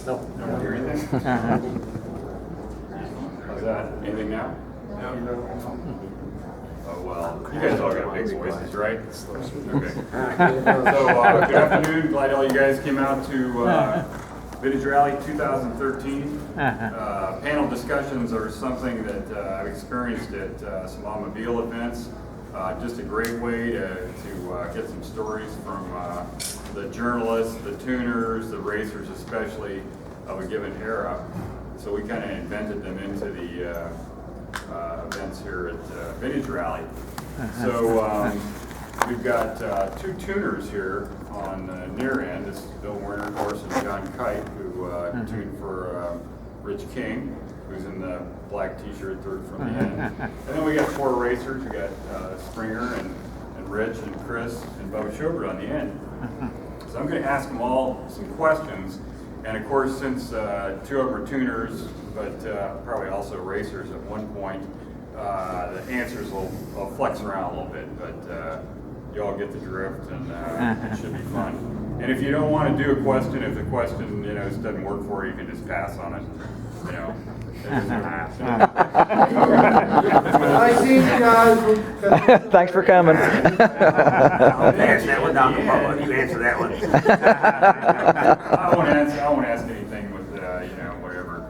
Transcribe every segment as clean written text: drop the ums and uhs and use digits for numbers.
No. No one hear anything? How's that? Anything now? No. Oh, well, you guys all got big voices, right? Okay. So, good afternoon. Glad all you guys came out to Vintage Rally 2013. Panel discussions are something that I've experienced at some automobile events. Just a great way to get some stories from the journalists, the tuners, the racers especially, of a given era. So we kind of invented them into the events here at Vintage Rally. So we've got two tuners here on the near end. This is Bill Werner, of course, and John Kite, who tuned for Rich King, who's in the black t-shirt third from the end. And then we got four racers. We got Springer and Rich and Cris and Bubba Shobert on the end. So I'm going to ask them all some questions. And of course, since two of them are tuners, but probably also racers at one point, the answers will flex around a little bit, but you all get the drift, and it should be fun. And if you don't want to do a question, if the question just doesn't work for you, you can just pass on it. I see you guys. Thanks for coming. I'll pass that one down to Bubba. You answer that one. I won't ask anything with whatever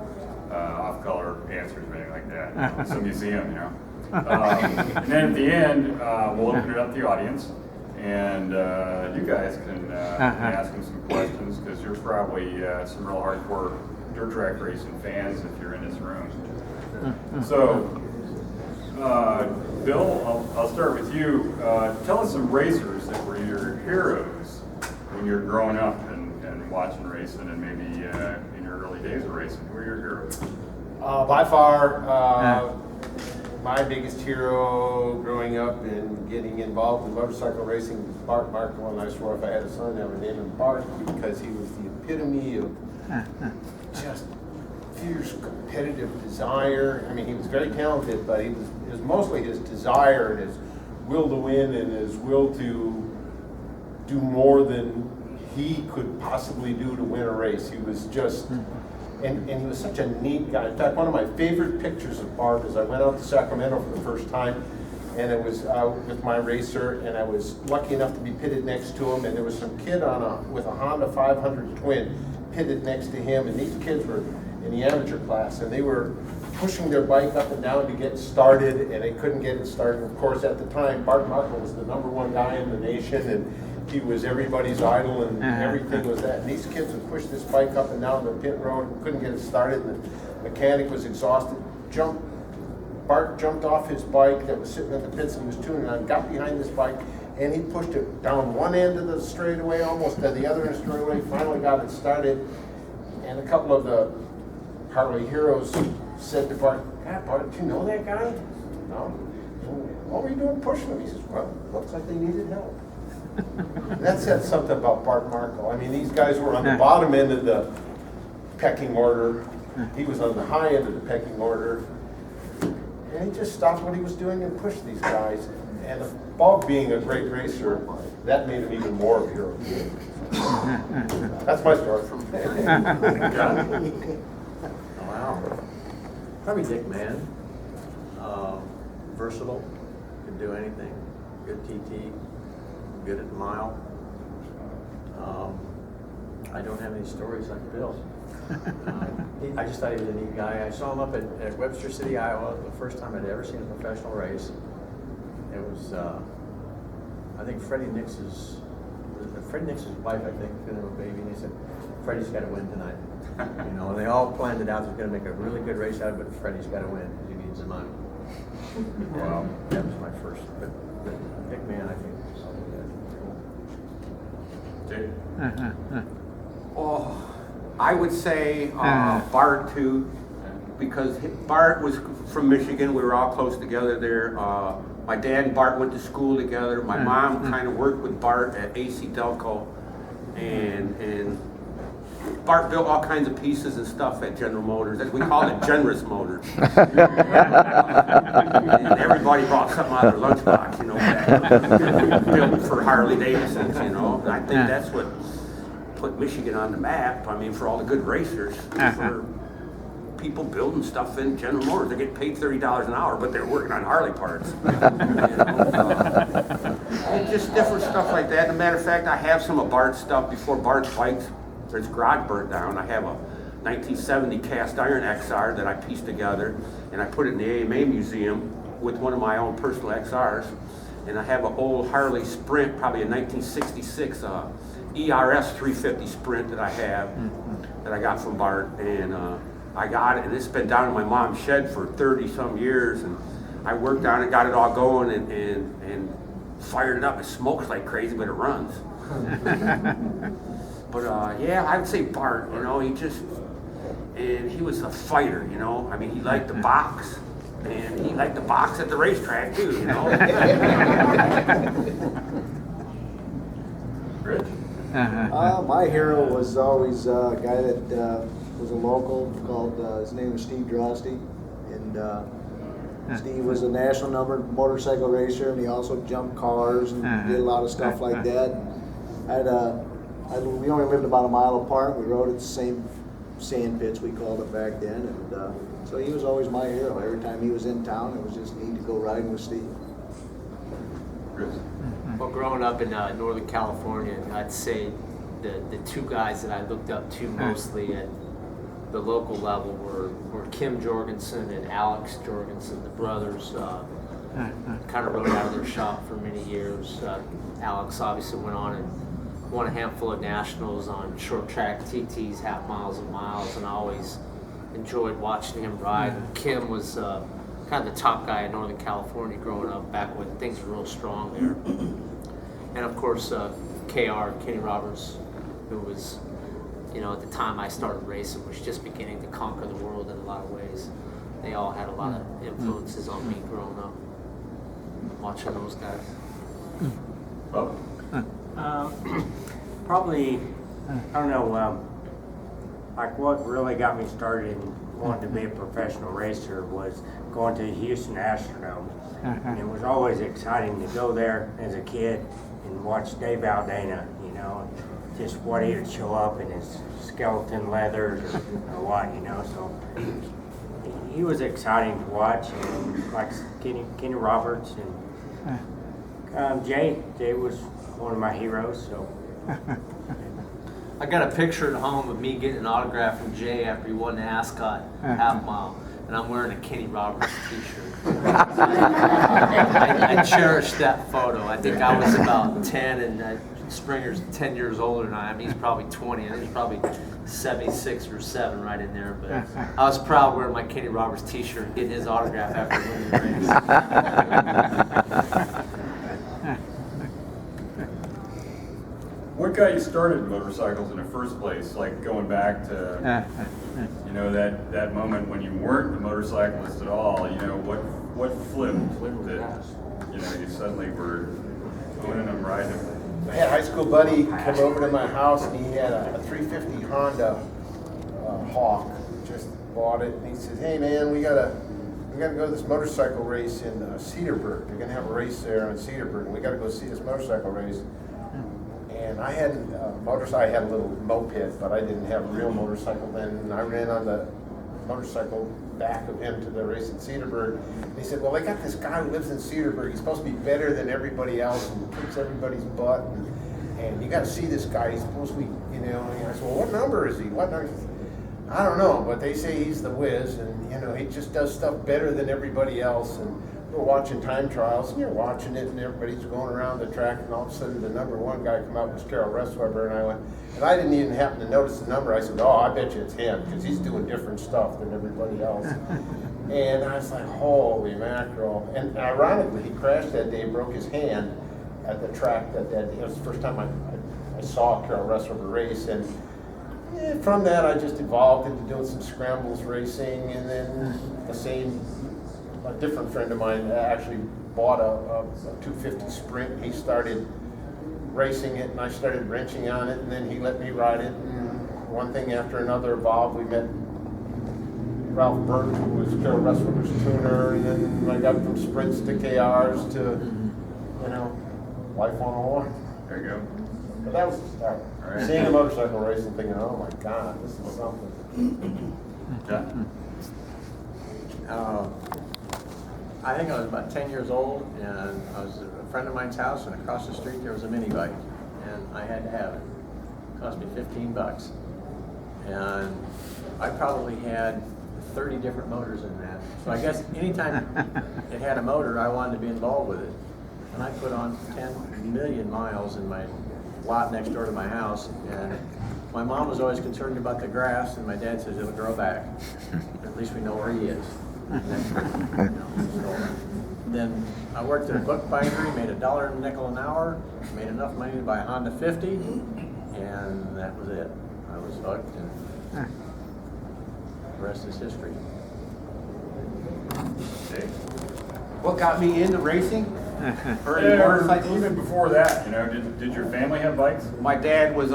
off-color answers or anything like that. It's a museum, And then at the end, we'll open it up to the audience, and you guys can ask them some questions, because you're probably some real hardcore dirt track racing fans if you're in this room. So, Bill, I'll start with you. Tell us some racers that were your heroes when you were growing up and watching racing, and maybe in your early days of racing. Who were your heroes? By far, my biggest hero growing up and getting involved in motorcycle racing was Mark Marco, and I swore if I had a son, I would name him Bart, because he was the epitome of just fierce competitive desire. I mean, he was very talented, but it was mostly his desire and his will to win and his will to do more than he could possibly do to win a race. He was just, and he was such a neat guy. In fact, one of my favorite pictures of Bart is I went out to Sacramento for the first time, and it was with my racer, and I was lucky enough to be pitted next to him, and there was some kid with a Honda 500 Twin pitted next to him, and these kids were in the amateur class, and they were pushing their bike up and down to get started, and they couldn't get it started. Of course, at the time, Bart Marco was the #1 guy in the nation, and he was everybody's idol, and everything was that. And these kids would push this bike up and down the pit road and couldn't get it started, and the mechanic was exhausted. Bart jumped off his bike that was sitting in the pits and he was tuning on, got behind this bike, and he pushed it down one end of the straightaway, almost to the other end of the straightaway, finally got it started. And a couple of the Harley heroes said to Bart, "God, Bart, do you know that guy?" "No." "What were you doing pushing him?" He says, "Well, looks like they needed help." And that said something about Bart Marco. I mean, these guys were on the bottom end of the pecking order. He was on the high end of the pecking order. And he just stopped what he was doing and pushed these guys. And above being a great racer, that made him even more of a hero. That's my story. Wow. Probably Dick Mann. Versatile. Could do anything. Good TT. Good at the mile. I don't have any stories like Bill. I just thought he was a neat guy. I saw him up at Webster City, Iowa, the first time I'd ever seen a professional race. It was, I think Freddie Nix's wife, I think, had a baby, and he said, "Freddie's got to win tonight." And they all planned it out. They're going to make a really good race out of it, but Freddie's got to win because he needs the money. Wow, that was my first. But Dick Mann, I think, was something good. Jay? Oh, I would say Bart too, because Bart was from Michigan. We were all close together there. My dad and Bart went to school together. My mom kind of worked with Bart at AC Delco, and Bart built all kinds of pieces and stuff at General Motors. We call it Generous Motors. And everybody brought something out of their lunchbox, built for Harley Davidsons, And I think that's what put Michigan on the map. I mean, for all the good racers, for people building stuff in General Motors. They're getting paid $30 an hour, but they're working on Harley parts. And just different stuff like that. As a matter of fact, I have some of Bart's stuff before Bart's bikes, his garage burnt down. I have a 1970 cast iron XR that I pieced together, and I put it in the AMA museum with one of my own personal XRs. And I have an old Harley Sprint, probably a 1966 ERS 350 Sprint that I have, that I got from Bart. And I got it, and it's been down in my mom's shed for 30-some years. And I worked on it, got it all going, and fired it up. It smokes like crazy, but it runs. But yeah, I would say Bart, you know, and he was a fighter, you know. I mean, he liked to box. And he liked to box at the racetrack too, you know. Rich? My hero was always a guy that was a local called, his name was Steve Drosty. And Steve was a national number motorcycle racer, and he also jumped cars and did a lot of stuff like that. We only lived about a mile apart. We rode at the same sand pits, we called it back then. And so he was always my hero. Every time he was in town, it was just neat to go riding with Steve. Chris? Well, growing up in Northern California, I'd say the two guys that I looked up to mostly at the local level were Kim Jorgensen and Alex Jorgensen, the brothers. Kind of rode out of their shop for many years. Alex obviously went on and won a handful of nationals on short track TTs, half miles and miles, and I always enjoyed watching him ride. And Kim was kind of the top guy in Northern California growing up back when things were real strong there. And of course, KR, Kenny Roberts, who was, you know, at the time I started racing, was just beginning to conquer the world in a lot of ways. They all had a lot of influences on me growing up, watching those guys. Bubba? Probably, I don't know, like what really got me started in wanting to be a professional racer was going to the Houston Astrodome. And it was always exciting to go there as a kid and watch Dave Aldana, you know, just what he would show up in his skeleton leathers or what, you know, so he was exciting to watch, and like Kenny Roberts and Jay was one of my heroes, so. I got a picture at home of me getting an autograph from Jay after he won the Ascot half mile, and I'm wearing a Kenny Roberts t-shirt. I cherish that photo. I think I was about 10, and Springer's 10 years older than I am. He's probably 20. I think he's probably 76 or 7 right in there. But I was proud wearing my Kenny Roberts t-shirt and getting his autograph after winning the race. What got you started in motorcycles in the first place? Like going back to, you know, that moment when you weren't a motorcyclist at all. You know, what flipped that, you know, you suddenly were owning them, riding them? I had a high school buddy come over to my house, and he had a 350 Honda Hawk. Just bought it, and he said, "Hey man, we gotta go to this motorcycle race in Cedarburg. They're gonna have a race there in Cedarburg, and we gotta go see this motorcycle race." And I hadn't I had a little moped, but I didn't have a real motorcycle then. And I ran on the motorcycle back of him to the race in Cedarburg. And he said, "Well, I got this guy who lives in Cedarburg. He's supposed to be better than everybody else and kicks everybody's butt. And you got to see this guy. He's supposed to be, you know." And I said, "Well, what number is he? What number?" "I don't know, but they say he's the whiz, and you know, he just does stuff better than everybody else." And we're watching time trials, and you're watching it, and everybody's going around the track, and all of a sudden the number one guy come out was Carol Ressweber, and I didn't even happen to notice the number. I said, "Oh, I bet you it's him, because he's doing different stuff than everybody else." And I was like, holy mackerel. And ironically, he crashed that day and broke his hand at the track that day. It was the first time I saw Carol Ressweber race, and from that I just evolved into doing some scrambles racing, and then a different friend of mine actually bought a 250 Sprint. He started racing it, and I started wrenching on it, and then he let me ride it. And one thing after another evolved. We met Ralph Burke, who was Carol Ressweber's tuner, and then I got from Sprints to KRs to, you know, Life 101. There you go. But that was the start. Right. Seeing a motorcycle racing, thinking, oh my God, this is something. Okay. I think I was about 10 years old, and I was at a friend of mine's house, and across the street there was a mini bike, and I had to have it. It cost me $15, and I probably had 30 different motors in that. So I guess anytime it had a motor, I wanted to be involved with it. And I put on 10 million miles in my lot next door to my house, and my mom was always concerned about the grass, and my dad says it'll grow back. At least we know where he is. So, then I worked at a book bindery, made $1 a nickel an hour, made enough money to buy a Honda 50, and that was it. I was hooked, and the rest is history. What got me into racing? Or in Yeah, motorcycles? even before that, you know, did your family have bikes? My dad was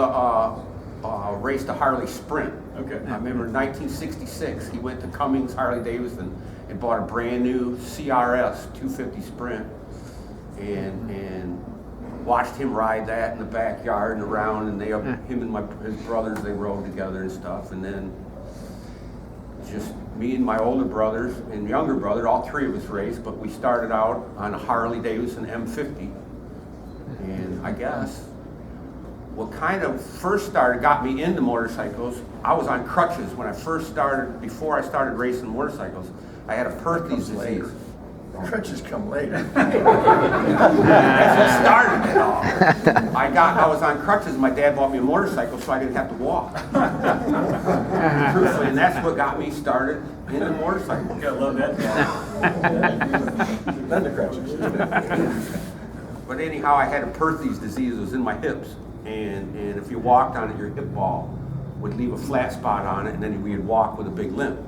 raced a Harley Sprint. Okay. I remember in 1966, he went to Cummings Harley Davidson and bought a brand new CRS 250 Sprint, and watched him ride that in the backyard and around, and him and his brothers, they rode together and stuff, and then just me and my older brothers and younger brother, all three of us raced, but we started out on a Harley Davidson M50, and I guess what kind of first got me into motorcycles, I was on crutches when I first started, before I started racing motorcycles. I had a Perthes disease. Crutches come later. That's what started it all. I was on crutches, my dad bought me a motorcycle so I didn't have to walk. Truthfully, and that's what got me started into motorcycles. You gotta love that. Then the crutches. But anyhow, I had a Perthes disease, it was in my hips. And if you walked on it, your hip ball would leave a flat spot on it, and then we'd walk with a big limp.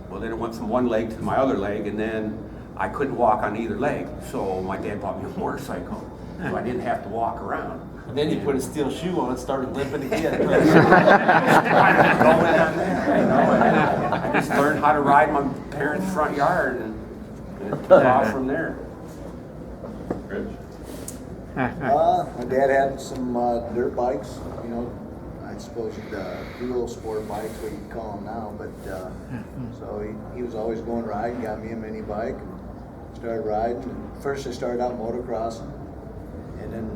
Well, then it went from one leg to my other leg, and then I couldn't walk on either leg. So my dad bought me a motorcycle, so I didn't have to walk around. And then you put a steel shoe on and started limping again. I just learned how to ride in my parents' front yard, and it took off from there. Rich? My dad had some dirt bikes, you know, I suppose you'd dual sport bikes, what you'd call them now, but so he was always going riding, got me a mini bike, and started riding. And first I started out motocrossing, and then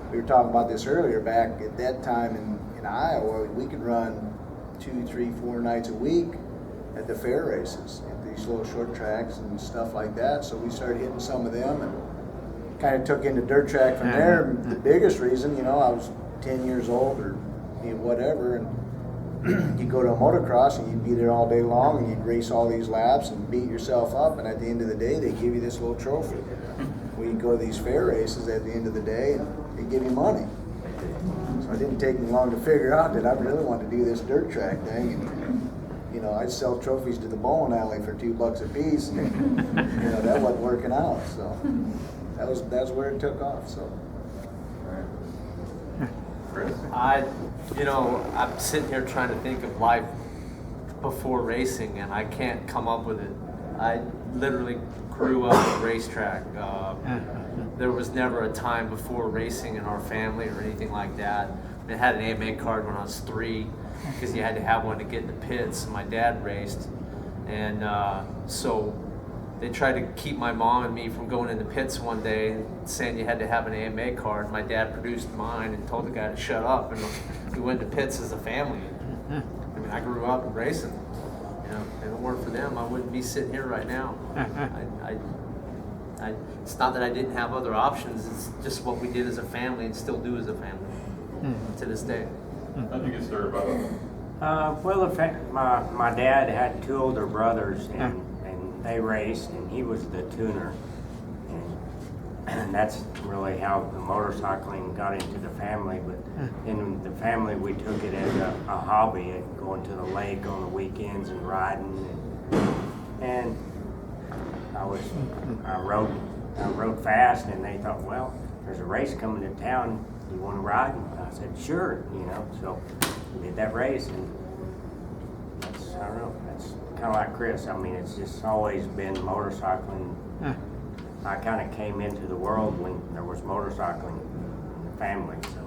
we were talking about this earlier, back at that time in Iowa, we could run 2, 3, 4 nights a week at the fair races, at these little short tracks and stuff like that, so we started hitting some of them, and kind of took into dirt track from there. And the biggest reason, you know, I was 10 years old or whatever, and you'd go to a motocross and you'd be there all day long and you'd race all these laps and beat yourself up, and at the end of the day they give you this little trophy. We'd go to these fair races at the end of the day and they give you money. So it didn't take me long to figure out that I really wanted to do this dirt track thing. And, you know, I'd sell trophies to the bowling alley for $2 a piece, and you know, that wasn't working out. So that's where it took off. So I'm sitting here trying to think of life before racing, and I can't come up with it. I literally grew up at a racetrack. There was never a time before racing in our family or anything like that. I had an AMA card when I was 3 because you had to have one to get in the pits. My dad raced, and so they tried to keep my mom and me from going in the pits one day, saying you had to have an AMA card. My dad produced mine and told the guy to shut up, and we went to pits as a family. I mean, I grew up racing. You know, if it weren't for them, I wouldn't be sitting here right now. It's not that I didn't have other options. It's just what we did as a family and still do as a family to this day. How'd you get started, Bubba? Well, in fact, my dad had 2 older brothers, and they raced, and he was the tuner. And that's really how the motorcycling got into the family. But in the family, we took it as a hobby, going to the lake on the weekends and riding. And I rode fast, and they thought, well, there's a race coming to town. You want to ride? And I said, sure, you know. So we did that race, and that's, I don't know, that's kind of like Cris. I mean, it's just always been motorcycling. I kind of came into the world when there was motorcycling in the family. So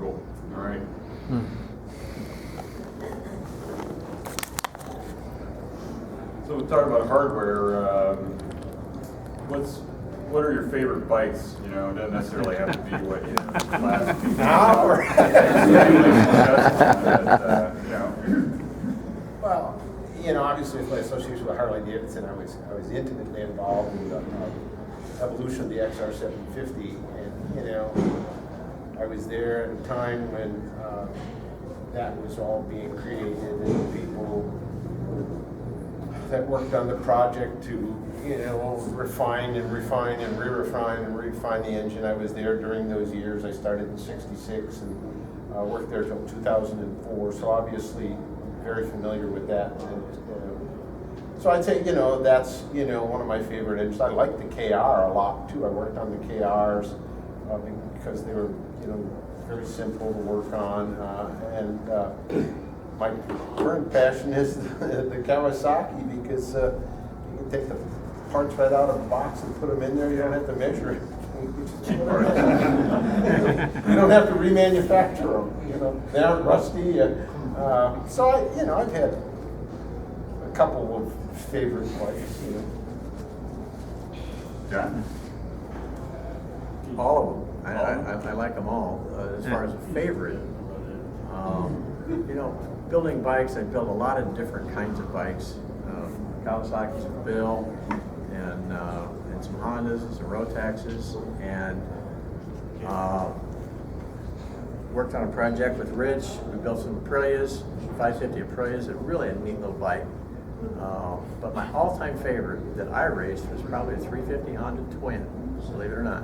cool. All right. So we'll talk about hardware. What are your favorite bikes? You know, it doesn't necessarily have to be what you last few Well, you know, obviously with my association with Harley Davidson, I was intimately involved in the evolution of the XR750, and you know, I was there at a time when that was all being created, and the people that worked on the project to, you know, refine and refine and re-refine and refine the engine. I was there during those years. I started in '66 and worked there till 2004. So obviously very familiar with that. And, so I'd say, you know, that's, you know, one of my favorite engines. I like the KR a lot too. I worked on the KRs because they were, you know, very simple to work on, my current passion is the Kawasaki, because you can take the parts right out of the box and put them in there. You don't have to measure it. You don't have to remanufacture them. You know, they aren't rusty. So I, you know, I've had a couple of favorite bikes. You know. John? All of them. I like them all. As far as a favorite, you know, building bikes, I built a lot of different kinds of bikes. Kawasaki's a Bill, and some Hondas and some Rotaxes, and worked on a project with Rich. We built some Aprilias, 550 Aprilias. It's really a neat little bike. But my all-time favorite that I raced was probably a 350 Honda Twin, believe it or not.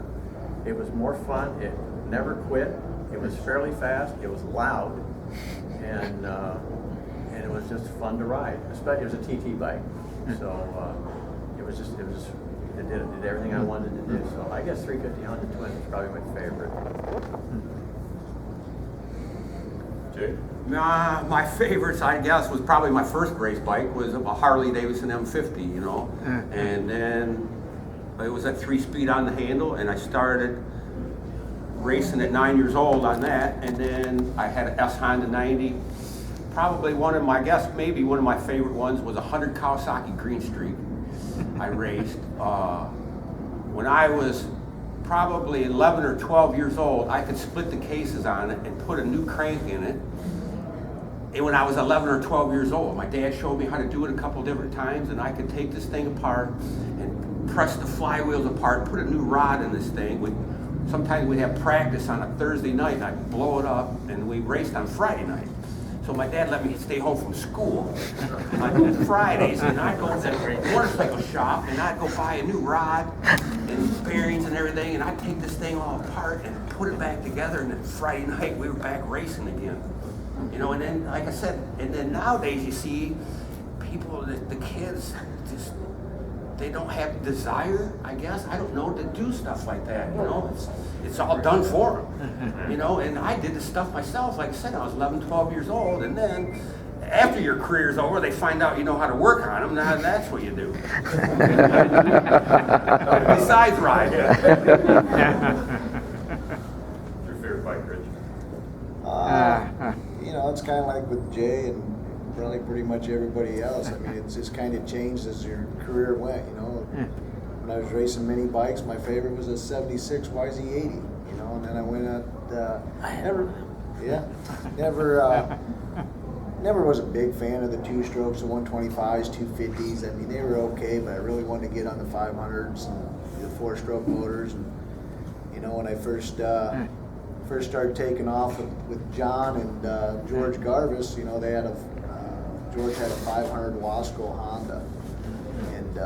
It was more fun. It never quit. It was fairly fast. It was loud, and it was just fun to ride. Especially, it was a TT bike, so it did everything I wanted to do. So I guess 350 Honda Twin is probably my favorite. Jay? Nah, my favorites, I guess, was probably my first race bike was a Harley Davidson M50, you know, and then it was at 3-speed on the handle, and I started racing at 9 years old on that, and then I had an S Honda 90. Probably maybe one of my favorite ones was a 100 Kawasaki Green Streak I raced. When I was probably 11 or 12 years old, I could split the cases on it and put a new crank in it. And when I was 11 or 12 years old, my dad showed me how to do it a couple different times, and I could take this thing apart and press the flywheels apart, put a new rod in this thing. Sometimes we'd have practice on a Thursday night, and I'd blow it up, and we raced on Friday night. So my dad let me stay home from school on Fridays, and I'd go to the motorcycle shop, and I'd go buy a new rod and bearings and everything, and I'd take this thing all apart and put it back together, and then Friday night we were back racing again. You know, and then, like I said, and then nowadays you see people, the kids, just, they don't have desire, I guess, I don't know, to do stuff like that, you know, it's all done for them, you know, and I did this stuff myself, like I said, I was 11, 12 years old, and then after your career's over, they find out you know how to work on them, now that's what you do. Besides ride. What's your favorite bike, Rich? You know, it's kind of like with Jay and probably pretty much everybody else. I mean, it's just kind of changed as your career went, you know. When I was racing mini bikes, my favorite was a 76 YZ80, you know, and then I went out, never was a big fan of the two-strokes, the 125s, 250s. I mean, they were okay, but I really wanted to get on the 500s and the four-stroke motors. And, you know, when I first started taking off with John and George Garvis, you know, they had George had a 500 Wasco Honda, and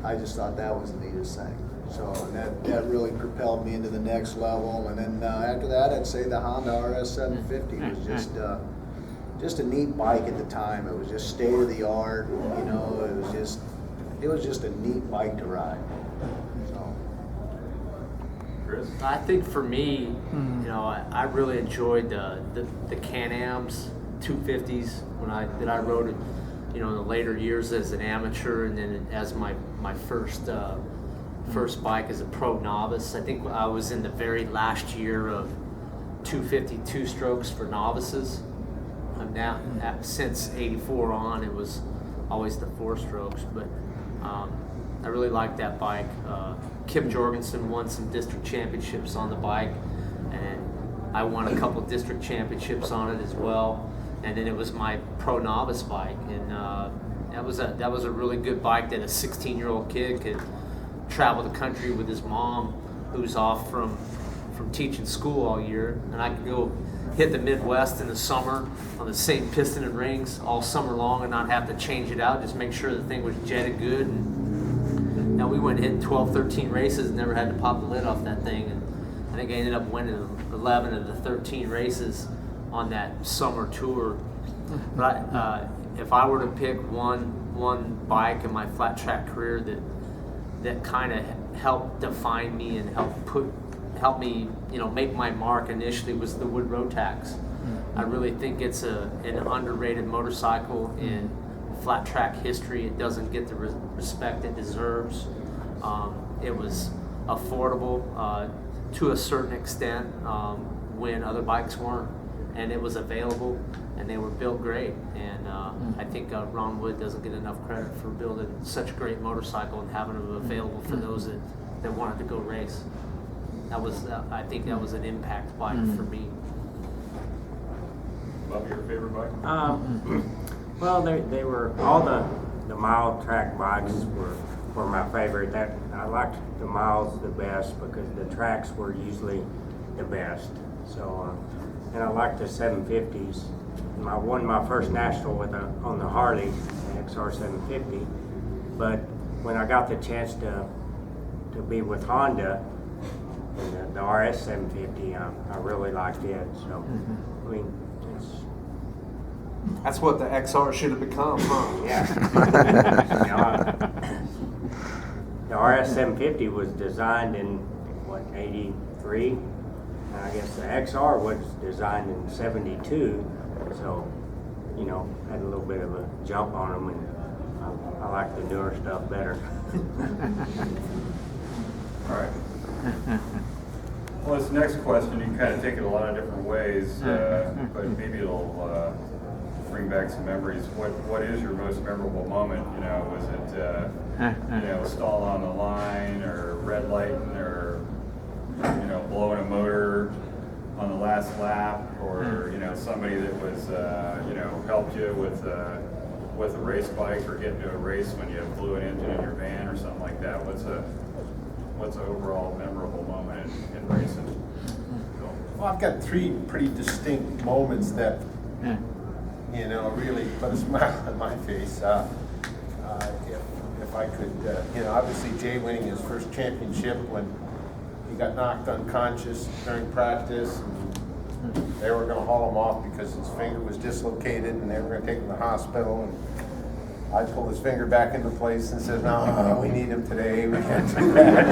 I just thought that was the neatest thing. So that really propelled me into the next level. And then after that, I'd say the Honda RS 750 was just a neat bike at the time. It was just state of the art, you know. It was just a neat bike to ride. So. Chris? I think for me, you know, I really enjoyed the Can-Ams 250s that I rode it, you know, in the later years as an amateur, and then as my first bike as a pro novice. I think I was in the very last year of 250 two-strokes for novices. Now, since '84 on, it was always the 4-strokes, but I really liked that bike. Kim Jorgensen won some district championships on the bike, and I won a couple district championships on it as well. And then it was my pro novice bike, and that was a really good bike that a 16-year-old kid could travel the country with his mom, who's off from teaching school all year, and I could go hit the Midwest in the summer on the same piston and rings all summer long and not have to change it out, just make sure the thing was jetted good. And now we went and hit 12, 13 races and never had to pop the lid off that thing. And I think I ended up winning 11 of the 13 races on that summer tour. But if I were to pick one bike in my flat track career that kind of helped define me and help me, make my mark initially, was the Wood Rotax. I really think it's an underrated motorcycle in flat track history. It doesn't get the respect it deserves. It was affordable to a certain extent when other bikes weren't, and it was available, and they were built great. And I think Ron Wood doesn't get enough credit for building such a great motorcycle and having it available for those that wanted to go race. I think that was an impact bike for me. Love your favorite bike? Well, they were all the mile track bikes were my favorite. I liked the miles the best because the tracks were usually the best. So, and I liked the 750s. I won my first national on the Harley, the XR 750. But when I got the chance to be with Honda, and the RS 750, I really liked it. So, I mean, That's what the XR should have become, huh? yeah. The RS 750 was designed in, '83? And I guess the XR was designed in '72. So, had a little bit of a jump on them, and I like the newer stuff better. All right. Well, this next question, you can kind of take it a lot of different ways, but maybe it'll bring back some memories. What is your most memorable moment? Was it stall on the line, or red lighting, or blowing a motor on the last lap, or somebody that was helped you with a race bike, or getting to a race when you blew an engine in your van or something like that? What's an overall memorable moment in racing? Well, I've got 3 pretty distinct moments that, really put a smile on my face. If I could, obviously Jay winning his first championship when he got knocked unconscious during practice, and they were going to haul him off because his finger was dislocated, and they were going to take him to the hospital. And I pulled his finger back into place and said, no, we need him today. We can't do that.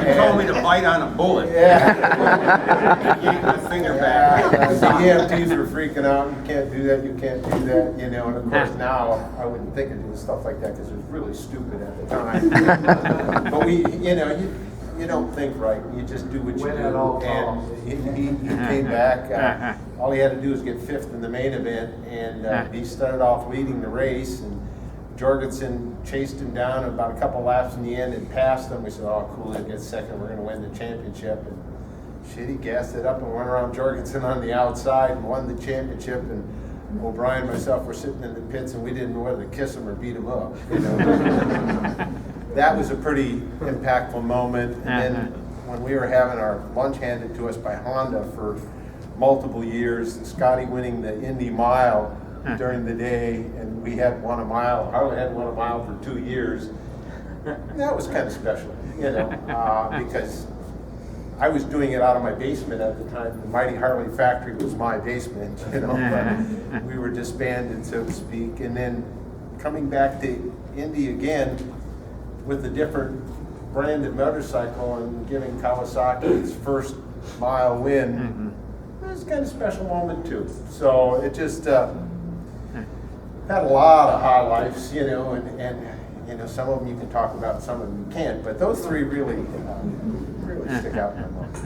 You told me to bite on a bullet. Yeah. You gave my finger back. The EMTs were freaking out. You can't do that. You can't do that. And of course now I wouldn't think of doing stuff like that because it was really stupid at the time. But you don't think right. You just do what you Win do. at all And he came back. All he had to do was get 5th in the main event, and he started off leading the race. And Jorgensen chased him down about a couple laps in the end and passed him. We said, "Oh, cool! He gets 2nd. We're going to win the championship." And shit, he gassed it up and went around Jorgensen on the outside and won the championship. And O'Brien and myself were sitting in the pits, and we didn't know whether to kiss him or beat him up. That was a pretty impactful moment. And then when we were having our lunch handed to us by Honda for multiple years, Scotty winning the Indy Mile during the day, and we had won a mile. Harley hadn't won a mile for 2 years. That was kind of special, because I was doing it out of my basement at the time. The Mighty Harley factory was my basement, but we were disbanded, so to speak. And then coming back to Indy again with a different branded motorcycle and giving Kawasaki its first mile win, it was kind of a special moment too. So it just had a lot of highlights, and some of them you can talk about, some of them you can't. But those 3 really stick out in my mind.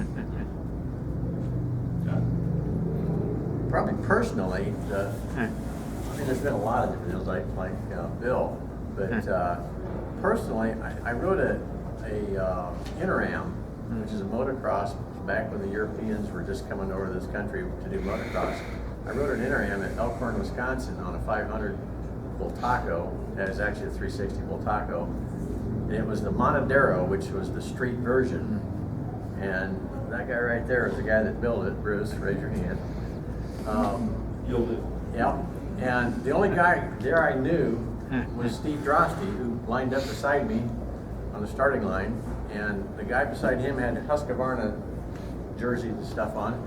probably personally, I mean, there's been a lot of different deals like Bill, but personally, I rode a Interam, which is a motocross back when the Europeans were just coming over to this country to do motocross. I rode an Interam at Elkhorn, Wisconsin on a 500 Voltaco. That is actually a 360 Voltaco. And it was the Monadero, which was the street version. And that guy right there is the guy that built it. Bruce, raise your hand. You'll do. Yeah. And the only guy there I knew was Steve Drosty, who lined up beside me on the starting line. And the guy beside him had Husqvarna jerseys and stuff on.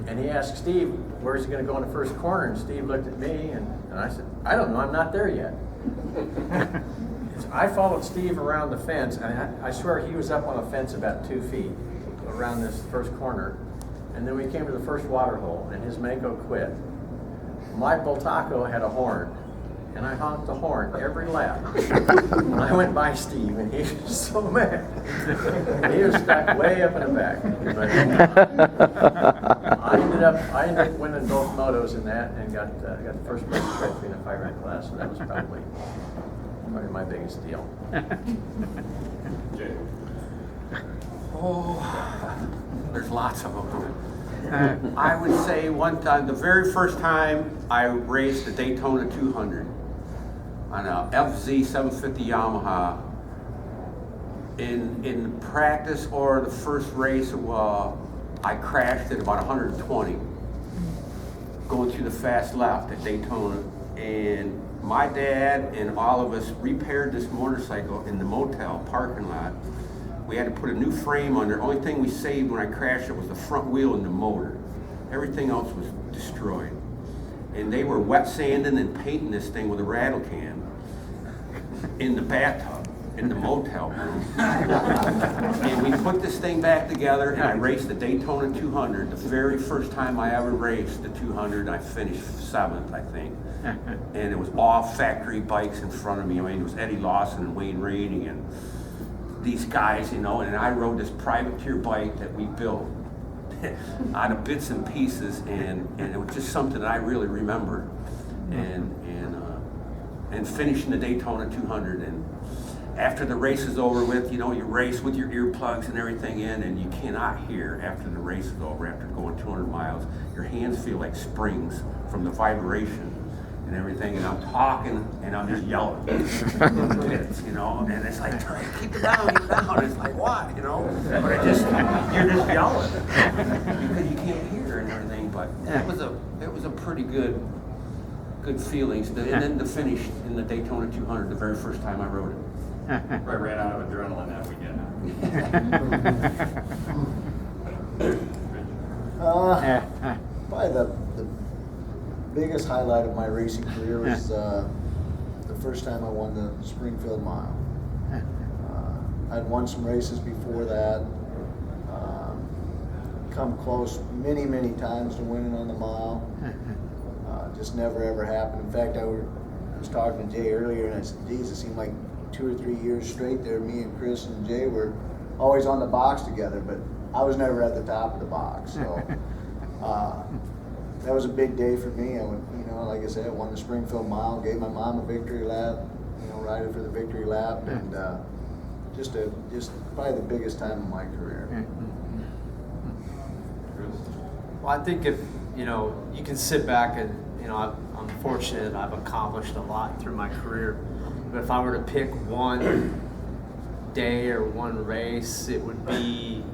And he asked Steve, where's he going to go in the first corner? And Steve looked at me, and I said, I don't know, I'm not there yet. I followed Steve around the fence, and I swear he was up on a fence about 2 feet around this first corner. And then we came to the first water hole, and his Mako quit. My Voltaco had a horn, and I honked the horn every lap. And I went by Steve, and he was so mad. He was stuck way up in the back. But I ended up winning both motos in that, and got the first place trophy in the 500 class. So that was probably my biggest deal. Jay. Oh, there's lots of them. I would say one time, the very first time I raced the Daytona 200 on a FZ 750 Yamaha. In practice or the first race, I crashed at about 120 going through the fast left at Daytona, and my dad and all of us repaired this motorcycle in the motel parking lot. We had to put a new frame on there. Only thing we saved when I crashed it was the front wheel and the motor. Everything else was destroyed. And they were wet sanding and painting this thing with a rattle can in the bathtub, in the motel room. And we put this thing back together, and I raced the Daytona 200. The very first time I ever raced the 200, I finished 7th, I think. And it was all factory bikes in front of me. I mean, it was Eddie Lawson and Wayne Rainey and these guys, you know, and I rode this privateer bike that we built out of bits and pieces, and it was just something that I really remember. And finishing the Daytona 200, and after the race is over with, you know, you race with your earplugs and everything in, and you cannot hear after the race is over, after going 200 miles. Your hands feel like springs from the vibration and everything, and I'm talking, and I'm just yelling. You know, and it's like, keep it down, keep it down. It's like, what, you know? But you're just yelling because you can't hear and everything. But it was a pretty good feelings. And then the finish in the Daytona 200, the very first time I rode it. I ran out of adrenaline that weekend. Probably the biggest highlight of my racing career was the first time I won the Springfield Mile. I'd won some races before that, come close many times to winning on the mile. Just never ever happened. In fact, I was talking to Jay earlier, and I said, geez, it seemed like 2 or 3 years straight there, me and Chris and Jay were always on the box together, but I was never at the top of the box. So that was a big day for me. I went, you know, like I said, I won the Springfield Mile, gave my mom a victory lap, you know, ride her for the victory lap, and just probably the biggest time of my career. Well, I think if, you know, you can sit back and, you know, I'm fortunate I've accomplished a lot through my career. But if I were to pick one day or one race, it would be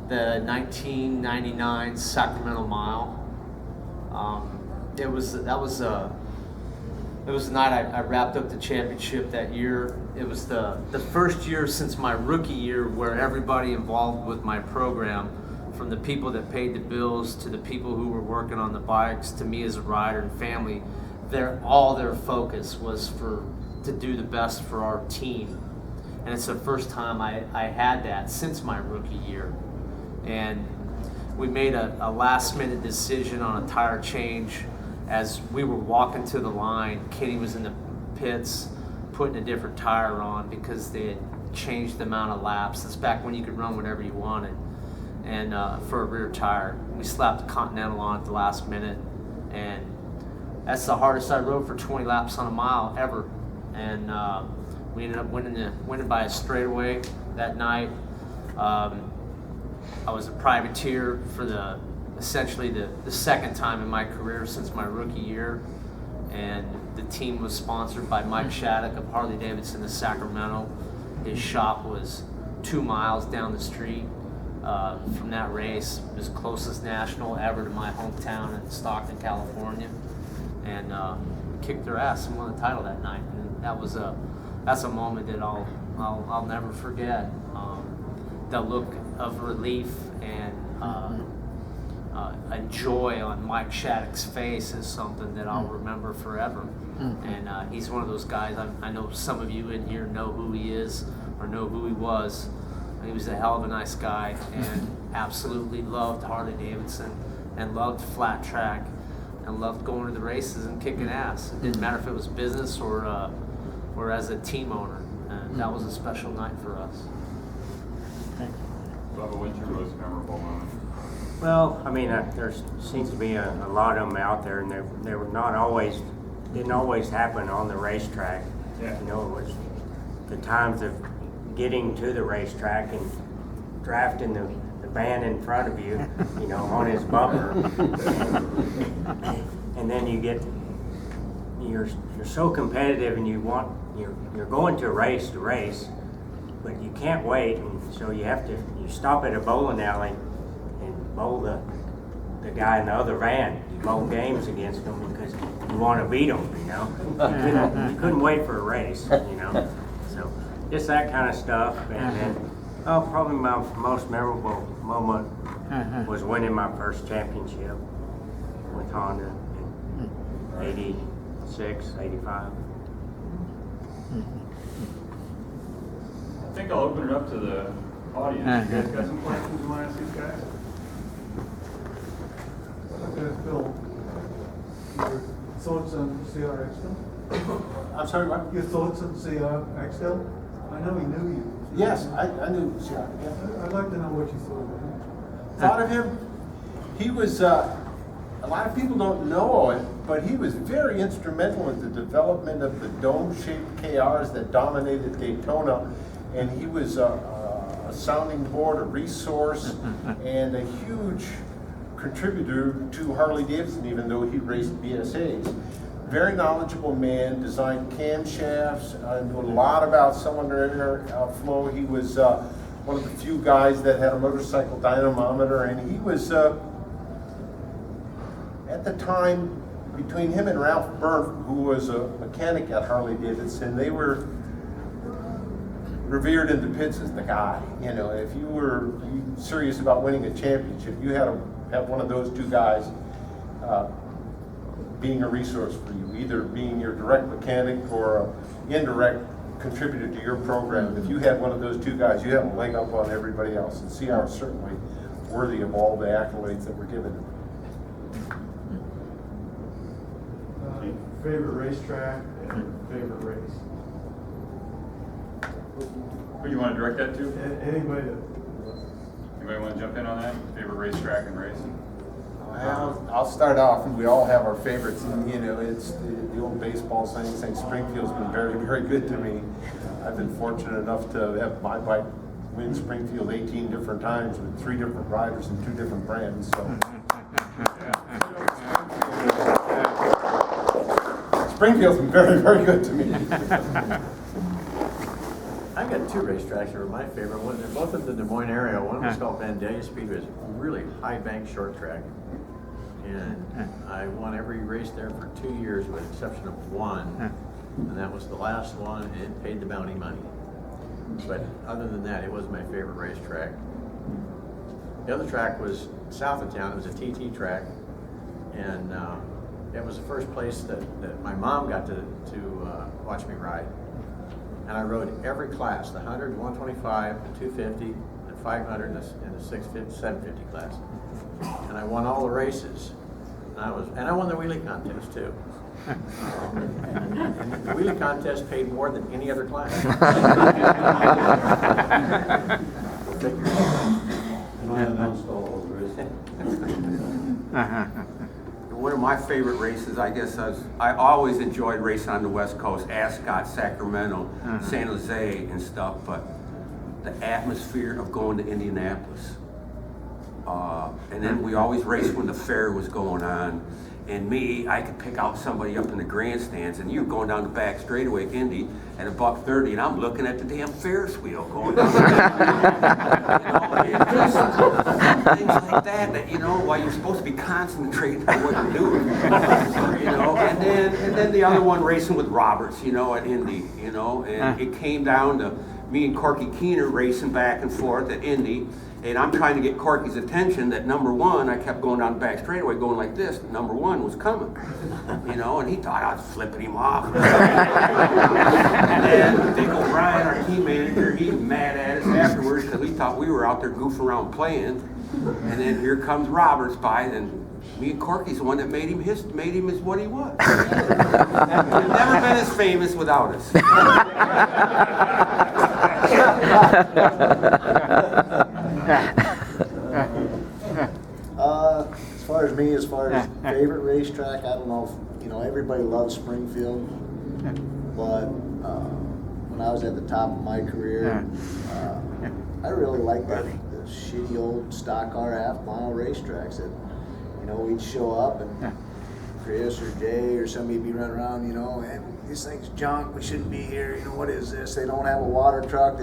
the 1999 Sacramento Mile. It was the night I wrapped up the championship that year. It was the first year since my rookie year where everybody involved with my program, from the people that paid the bills to the people who were working on the bikes to me as a rider and family, all their focus was to do the best for our team. And it's the first time I had that since my rookie year. And we made a last minute decision on a tire change as we were walking to the line. Kenny was in the pits putting a different tire on because they had changed the amount of laps. It's back when you could run whatever you wanted. and for a rear tire. We slapped the Continental on at the last minute, and that's the hardest I rode for 20 laps on a mile ever. And we ended up winning by a straightaway that night. I was a privateer for essentially the second time in my career since my rookie year, and the team was sponsored by Mike Shattuck of Harley Davidson of Sacramento. His shop was 2 miles down the street from that race. It was the closest national ever to my hometown in Stockton, California, and kicked their ass and won the title that night. And that's a moment that I'll never forget. The look of relief and a joy on Mike Shattuck's face is something that I'll remember forever. And he's one of those guys, I know some of you in here know who he is or know who he was. He was a hell of a nice guy and absolutely loved Harley Davidson and loved flat track and loved going to the races and kicking ass. It didn't matter if it was business or as a team owner. And that was a special night for us. Bubba, what's your most memorable moment? Well, I mean, there seems to be a lot of them out there, and they were not always, didn't always happen on the racetrack. Yeah. You know, it was the times of getting to the racetrack and drafting the man in front of you, you know, on his bumper. And then you're so competitive, and you're going to race, but you can't wait, and so you stop at a bowling alley and bowl the guy in the other van. You bowl games against him because you want to beat him, you know. You couldn't wait for a race, you know. So just that kind of stuff. And then, probably my most memorable moment was winning my first championship with Honda in 86, 85. I think I'll open it up to the audience. You guys got some questions you want to ask these guys? Okay, Phil, your thoughts on CRX still? I'm sorry, what? Your thoughts on CRX still? I know he knew you. Yes, I knew Sean. Yeah. I'd like to know what you thought of him. Thought of him? He was, a lot of people don't know it, but he was very instrumental in the development of the dome-shaped KRs that dominated Daytona. And he was a sounding board, a resource, and a huge contributor to Harley Davidson, even though he raced BSAs. Very knowledgeable man, designed camshafts, knew a lot about cylinder air flow. He was one of the few guys that had a motorcycle dynamometer, and he was, at the time, between him and Ralph Burt, who was a mechanic at Harley Davidson, they were revered in the pits as the guy. You know, if you were serious about winning a championship, you had to have one of those two guys being a resource for you, either being your direct mechanic or an indirect contributor to your program. If you had one of those two guys, you had a leg up on everybody else. And CR is certainly worthy of all the accolades that were given him. Favorite racetrack and favorite race? Who do you want to direct that to? Anybody that... Anybody want to jump in on that? Favorite racetrack and race? I'll start off, and we all have our favorites. And, you know, it's the old baseball saying, Springfield's been very, very good to me. I've been fortunate enough to have my bike win Springfield 18 different times with 3 different riders and 2 different brands. So. Springfield's been very, very good to me. I got 2 racetracks that were my favorite. They're both in the Des Moines area. One was called Vandalia Speedway. It was a really high bank short track. And I won every race there for 2 years with the exception of one. And that was the last one, and it paid the bounty money. But other than that, it was my favorite racetrack. The other track was south of town. It was a TT track. And it was the first place that my mom got to watch me ride. And I rode every class, the 100, 125, the 250, the 500, and the 650, 750 class. And I won all the races. And I won the wheelie contest too. And the wheelie contest paid more than any other class. One of my favorite races, I guess, I always enjoyed racing on the West Coast, Ascot, Sacramento, San Jose and stuff, but the atmosphere of going to Indianapolis. And then we always raced when the fair was going on. And me, I could pick out somebody up in the grandstands, and you're going down the back straightaway, Indy, at $1.30, and I'm looking at the damn Ferris wheel going down. You know, just things like that, you know, while you're supposed to be concentrating on what you're doing. You know, and then the other one racing with Roberts, you know, at Indy, you know, and it came down to me and Corky Keener racing back and forth at Indy. And I'm trying to get Corky's attention that number one, I kept going down the back straightaway going like this, number one was coming, you know, and he thought I was flipping him off. And then Dick O'Brien, our team manager, he was mad at us afterwards because we thought we were out there goofing around playing. And then here comes Roberts by, and me and Corky's the one that made him as what he was. He's never been as famous without us. As far as favorite racetrack, I don't know if, you know, everybody loves Springfield, but when I was at the top of my career, I really liked the shitty old stock car half-mile racetracks that, you know, we'd show up and Chris or Jay or somebody would be running around, you know, and this thing's junk, we shouldn't be here, you know, what is this? They don't have a water truck.